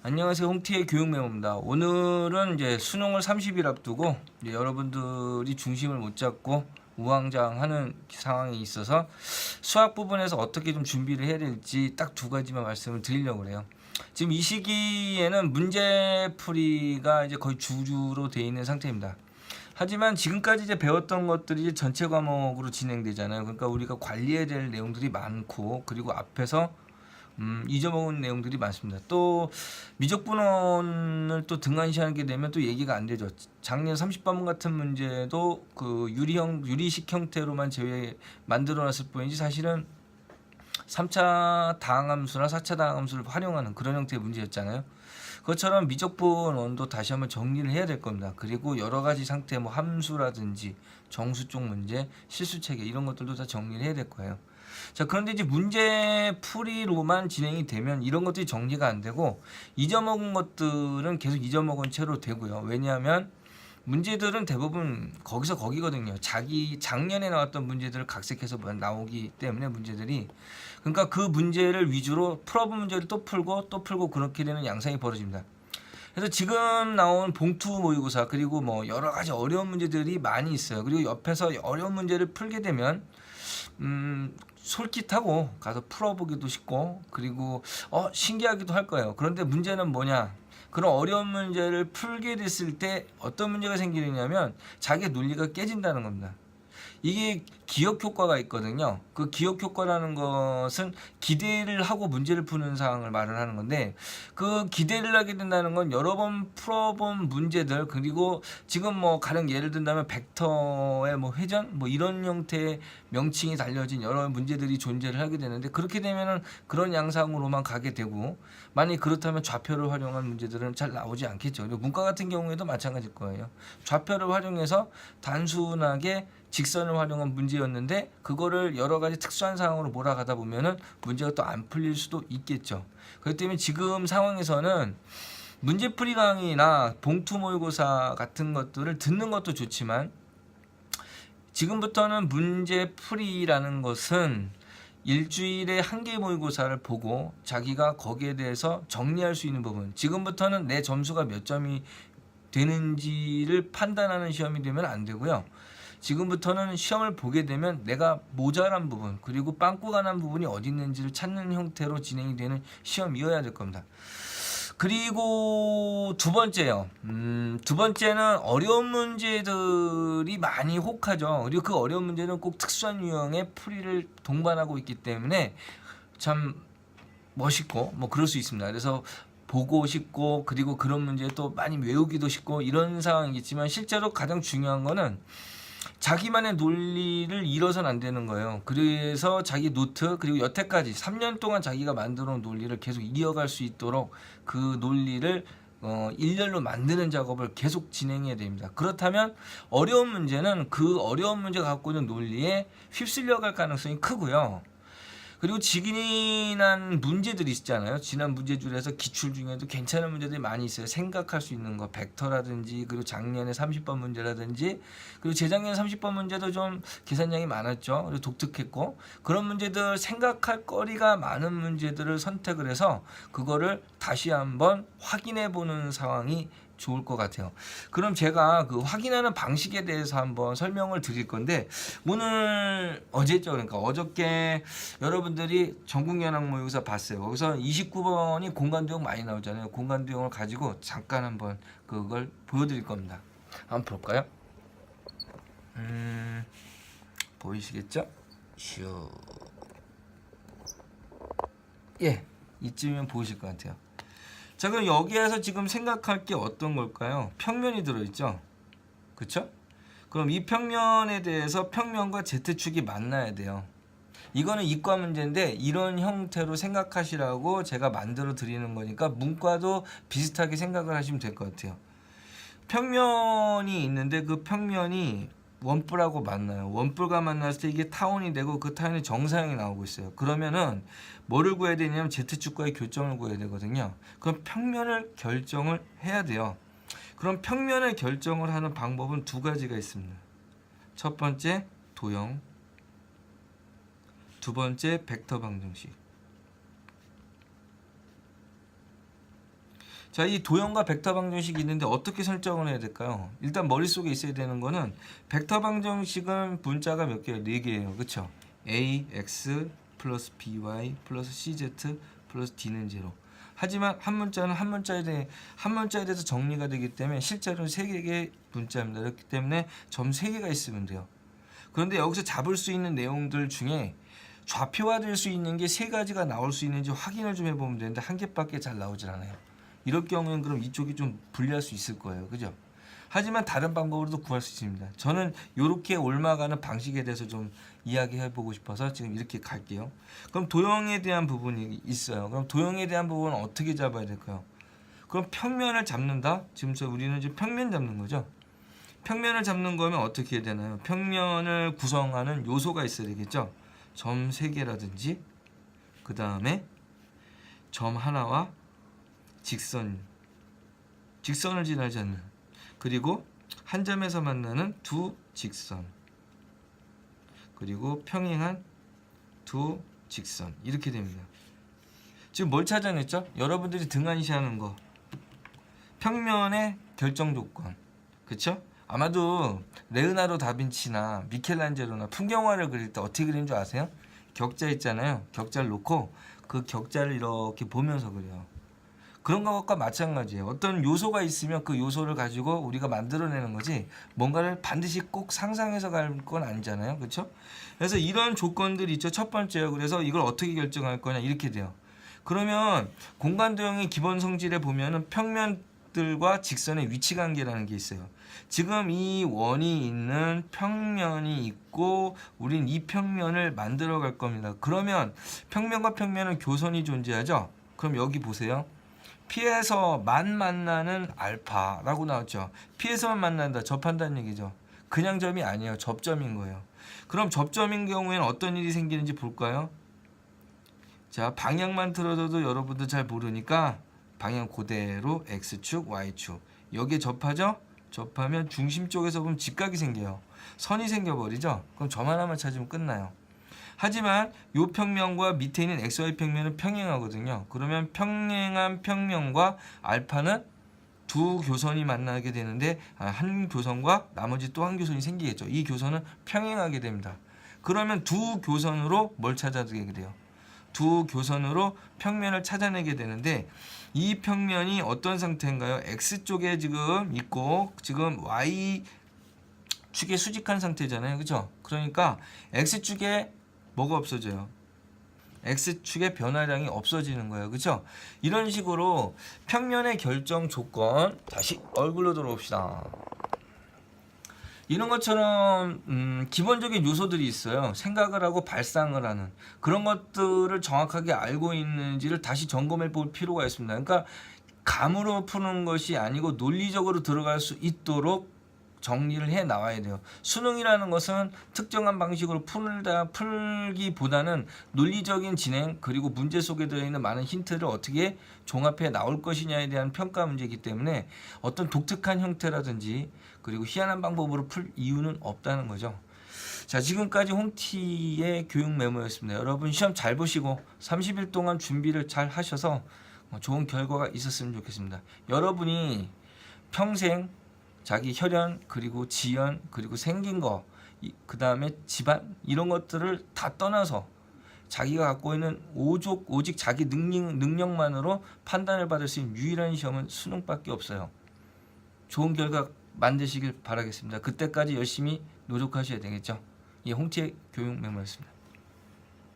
안녕하세요. 홍티의 교육 메모입니다. 오늘은 이제 수능을 30일 앞두고 이제 여러분들이 중심을 못 잡고 우왕좌왕하는 상황이 있어서 수학 부분에서 어떻게 좀 준비를 해야 될지 딱 두 가지만 말씀을 드리려고 해요. 지금 이 시기에는 문제풀이가 이제 거의 주로 돼 있는 상태입니다. 하지만 지금까지 이제 배웠던 것들이 이제 전체 과목으로 진행되잖아요. 그러니까 우리가 관리해야 될 내용들이 많고, 그리고 앞에서 잊어먹은 내용들이 많습니다. 또 미적분원을 또 등한시하게 되면 또 얘기가 안 되죠. 작년 30번문 같은 문제도 그 유리식 형태로만 만들어놨을 뿐이지 사실은 3차 다항함수나 4차 다항함수를 활용하는 그런 형태의 문제였잖아요. 그것처럼 미적분원도 다시 한번 정리를 해야 될 겁니다. 그리고 여러 가지 상태 뭐 함수라든지 정수 쪽 문제, 실수 체계 이런 것들도 다 정리를 해야 될 거예요. 자, 그런데 이제 문제풀이로만 진행이 되면 이런 것들이 정리가 안 되고 잊어먹은 것들은 계속 잊어먹은 채로 되고요. 왜냐하면 문제들은 대부분 거기서 거기거든요. 작년에 나왔던 문제들을 각색해서 나오기 때문에 문제들이, 그러니까 그 문제를 위주로 풀어본 문제를 또 풀고 그렇게 되는 양상이 벌어집니다. 그래서 지금 나온 봉투 모의고사 그리고 뭐 여러 가지 어려운 문제들이 많이 있어요. 그리고 옆에서 어려운 문제를 풀게 되면 솔깃하고 가서 풀어보기도 쉽고, 그리고 신기하기도 할 거예요. 그런데 문제는 뭐냐, 그런 어려운 문제를 풀게 됐을 때 어떤 문제가 생기느냐면 자기의 논리가 깨진다는 겁니다. 이게 기억 효과가 있거든요. 그 기억 효과라는 것은 기대를 하고 문제를 푸는 상황을 말을 하는 건데, 그 기대를 하게 된다는 건 여러 번 풀어본 문제들, 그리고 지금 뭐 가령 예를 든다면 벡터의 뭐 회전 뭐 이런 형태의 명칭이 달려진 여러 문제들이 존재를 하게 되는데, 그렇게 되면은 그런 양상으로만 가게 되고, 만약 그렇다면 좌표를 활용한 문제들은 잘 나오지 않겠죠. 그리고 문과 같은 경우에도 마찬가지일 거예요. 좌표를 활용해서 단순하게 직선을 활용한 문제였는데 그거를 여러 가지 특수한 상황으로 몰아가다 보면은 문제가 또 안 풀릴 수도 있겠죠. 그렇기 때문에 지금 상황에서는 문제풀이 강의나 봉투 모의고사 같은 것들을 듣는 것도 좋지만, 지금부터는 문제풀이라는 것은 일주일에 한 개 모의고사를 보고 자기가 거기에 대해서 정리할 수 있는 부분, 지금부터는 내 점수가 몇 점이 되는지를 판단하는 시험이 되면 안 되고요. 지금부터는 시험을 보게 되면 내가 모자란 부분 그리고 빵꾸가 난 부분이 어디 있는지를 찾는 형태로 진행이 되는 시험이어야 될 겁니다. 그리고 두 번째요. 두 번째는 어려운 문제들이 많이 혹하죠. 그리고 그 어려운 문제는 꼭 특수한 유형의 풀이를 동반하고 있기 때문에 참 멋있고 뭐 그럴 수 있습니다. 그래서 보고 싶고, 그리고 그런 문제 또 많이 외우기도 쉽고 이런 상황이겠지만, 실제로 가장 중요한 거는 자기만의 논리를 잃어서는 안 되는 거예요. 그래서 자기 노트, 그리고 여태까지 3년 동안 자기가 만들어 놓은 논리를 계속 이어갈 수 있도록 그 논리를 일렬로 만드는 작업을 계속 진행해야 됩니다. 그렇다면 어려운 문제는 그 어려운 문제가 갖고 있는 논리에 휩쓸려 갈 가능성이 크고요. 그리고 지난 문제들이 있잖아요. 지난 문제줄에서 기출 중에도 괜찮은 문제들이 많이 있어요. 생각할 수 있는 거, 벡터라든지, 그리고 작년에 30번 문제라든지, 그리고 재작년 30번 문제도 좀 계산량이 많았죠. 그리고 독특했고, 그런 문제들, 생각할 거리가 많은 문제들을 선택을 해서 그거를 다시 한번 확인해 보는 상황이 좋을 것 같아요. 그럼 제가 그 확인하는 방식에 대해서 한번 설명을 드릴 건데, 어제죠. 그러니까 어저께 여러분들이 전국연합 모의고사 봤어요. 거기서 29번이 공간도형 많이 나오잖아요. 공간도형을 가지고 잠깐 한번 그걸 보여드릴 겁니다. 한번 볼까요? 보이시겠죠? 슈. 예, 이쯤이면 보이실 것 같아요. 자, 그럼 여기에서 지금 생각할 게 어떤 걸까요? 평면이 들어있죠? 그쵸? 그럼 이 평면에 대해서 평면과 Z축이 만나야 돼요. 이거는 이과 문제인데 이런 형태로 생각하시라고 제가 만들어 드리는 거니까 문과도 비슷하게 생각을 하시면 될 것 같아요. 평면이 있는데 그 평면이 원뿔하고 만나요. 원뿔과 만났을 때 이게 타원이 되고 그 타원이 정사형이 나오고 있어요. 그러면은 뭐를 구해야 되냐면 Z축과의 교점을 구해야 되거든요. 그럼 평면을 결정을 해야 돼요. 그럼 평면을 결정을 하는 방법은 두 가지가 있습니다. 첫 번째 도형, 두 번째 벡터 방정식. 자, 이 도형과 벡터 방정식이 있는데 어떻게 설정을 해야 될까요? 일단 머릿속에 있어야 되는 거는 벡터 방정식은 문자가 몇 개예요? 4개예요. 그쵸? a, x 플러스 by 플러스 cz 플러스 d는 0. 하지만 한 문자는 한 문자에 대해서 정리가 되기 때문에 실제로는 3개의 문자입니다. 그렇기 때문에 점 3개가 있으면 돼요. 그런데 여기서 잡을 수 있는 내용들 중에 좌표화될 수 있는 게 3가지가 나올 수 있는지 확인을 좀 해보면 되는데 한 개밖에 잘 나오질 않아요. 이럴 경우에는 그럼 이쪽이 좀 불리할 수 있을 거예요. 그죠? 하지만 다른 방법으로도 구할 수 있습니다. 저는 이렇게 옮아가는 방식에 대해서 좀 이야기해 보고 싶어서 지금 이렇게 갈게요. 그럼 도형에 대한 부분이 있어요. 그럼 도형에 대한 부분은 어떻게 잡아야 될까요? 그럼 평면을 잡는다? 지금 우리는 지금 평면 잡는 거죠. 평면을 잡는 거면 어떻게 해야 되나요? 평면을 구성하는 요소가 있어야 되겠죠. 점 3개라든지 그 다음에 점 하나와 직선을 지나지 않는, 그리고 한 점에서 만나는 두 직선, 그리고 평행한 두 직선, 이렇게 됩니다. 지금 뭘 찾아냈죠? 여러분들이 등한시하는 거, 평면의 결정 조건, 그쵸? 아마도 레오나르도 다빈치나 미켈란젤로나 풍경화를 그릴 때 어떻게 그리는 줄 아세요? 격자 있잖아요. 격자를 놓고 그 격자를 이렇게 보면서 그려요. 그런 것과 마찬가지예요. 어떤 요소가 있으면 그 요소를 가지고 우리가 만들어내는 거지 뭔가를 반드시 꼭 상상해서 갈 건 아니잖아요. 그렇죠? 그래서 이런 조건들이 있죠. 첫 번째요. 그래서 이걸 어떻게 결정할 거냐 이렇게 돼요. 그러면 공간 도형의 기본 성질에 보면은 평면들과 직선의 위치 관계라는 게 있어요. 지금 이 원이 있는 평면이 있고 우린 이 평면을 만들어 갈 겁니다. 그러면 평면과 평면은 교선이 존재하죠. 그럼 여기 보세요. P에서만 만나는 알파라고 나왔죠. P에서만 만난다, 접한다는 얘기죠. 그냥 점이 아니에요. 접점인 거예요. 그럼 접점인 경우에는 어떤 일이 생기는지 볼까요? 자, 방향만 틀어줘도 여러분들 잘 모르니까 방향 그대로 X축, Y축. 여기에 접하죠? 접하면 중심 쪽에서 보면 직각이 생겨요. 선이 생겨버리죠? 그럼 점 하나만 찾으면 끝나요. 하지만 이 평면과 밑에 있는 XY 평면은 평행하거든요. 그러면 평행한 평면과 알파는 두 교선이 만나게 되는데 한 교선과 나머지 또 한 교선이 생기겠죠. 이 교선은 평행하게 됩니다. 그러면 두 교선으로 뭘 찾아내게 돼요? 두 교선으로 평면을 찾아내게 되는데 이 평면이 어떤 상태인가요? X쪽에 지금 있고 지금 Y축에 수직한 상태잖아요. 그죠? 그러니까 X축에 뭐가 없어져요? X축의 변화량이 없어지는 거예요. 그렇죠? 이런 식으로 평면의 결정 조건, 다시 얼굴로 들어옵시다. 이런 것처럼 기본적인 요소들이 있어요. 생각을 하고 발상을 하는 그런 것들을 정확하게 알고 있는지를 다시 점검해 볼 필요가 있습니다. 그러니까 감으로 푸는 것이 아니고 논리적으로 들어갈 수 있도록 정리를 해 나와야 돼요. 수능이라는 것은 특정한 방식으로 풀기보다는 논리적인 진행, 그리고 문제 속에 들어있는 많은 힌트를 어떻게 종합해 나올 것이냐에 대한 평가 문제이기 때문에 어떤 독특한 형태라든지 그리고 희한한 방법으로 풀 이유는 없다는 거죠. 자, 지금까지 홍티의 교육 메모였습니다. 여러분 시험 잘 보시고 30일 동안 준비를 잘 하셔서 좋은 결과가 있었으면 좋겠습니다. 여러분이 평생 자기 혈연, 그리고 지연, 그리고 생긴 거, 그 다음에 집안, 이런 것들을 다 떠나서 자기가 갖고 있는 오직 자기 능력만으로 판단을 받을 수 있는 유일한 시험은 수능밖에 없어요. 좋은 결과 만드시길 바라겠습니다. 그때까지 열심히 노력하셔야 되겠죠. 예, 홍티의 교육 메모였습니다.